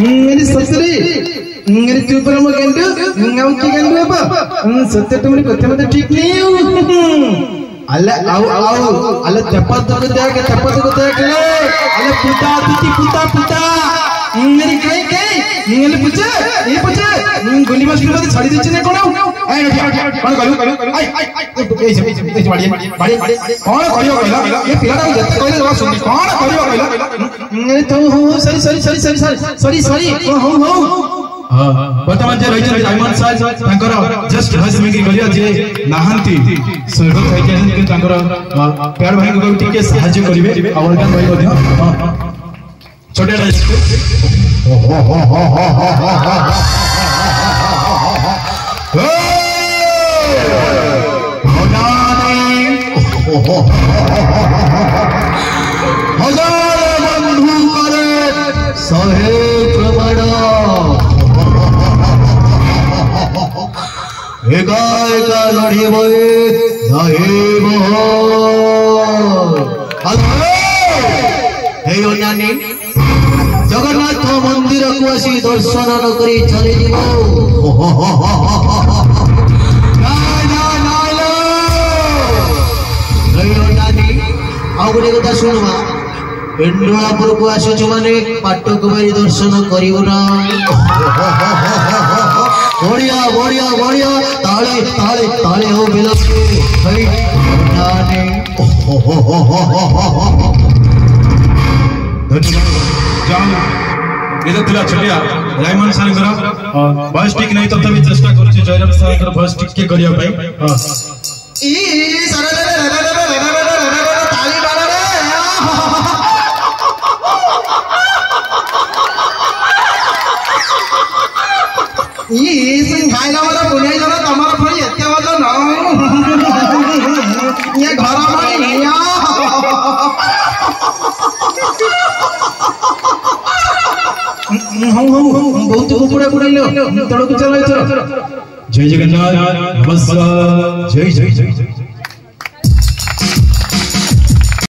मेरी ससुरी मेरी चुपर मो गेंडू गाँव की गेंडू अब सत्य तुम्हारी कथा मत ठीक नहीं हो अल्लाह आओ आओ अल्लाह चप्पल तो देख ले अल्लाह पुता तुती पुता पुता मेरी कहीं कहीं मेरे पूछे ये पूछे गोली मार के बाद छाड़ी दीजिए ना कौन आई कौन करूं आई ऐसे बाड़ी कौन करियो कहला ये पिलाटा जत कहले जवाब सुन कौन करियो कहला मेरे तो हो सॉरी हो वर्तमान जे रही डायमंड साइज तांकर जस्ट हजमिंग करिया जे नाहंती स्वर्ग थाई जे कि तांकर प्यार भाई को टिके सहाय्य करिवे अवलगान भाई मध्ये छोटे डाइस हजार बंधु करे सहे प्रमाण एका एका लड़िब जाहिब हे नानी जगन्नाथ मंदिर को आसी दर्शन न करी चली जीव आ गोटे कथा शुणवा पेंडुआपुर को आसुचु माने पाटक भाई दर्शन करियो ना बढ़िया बढ़िया बढ़िया ताले ताले ताले हो बिलके भाई नानी जान ये तो तिला चलिया रायमन सानकर वॉइस ठीक नहीं तथापि चेष्टा करूची जयराम सानकर वॉइस ठीक के करिया भाई ई ताली मारा रे ई खाइला वाला बुनिया जरा तमार फई एते वाला न ये घर में निया हम बहुत कुकुड़ा कुड़ाइलो तड़को चलो जय जगन्नाथ नमस्कार जय जय जय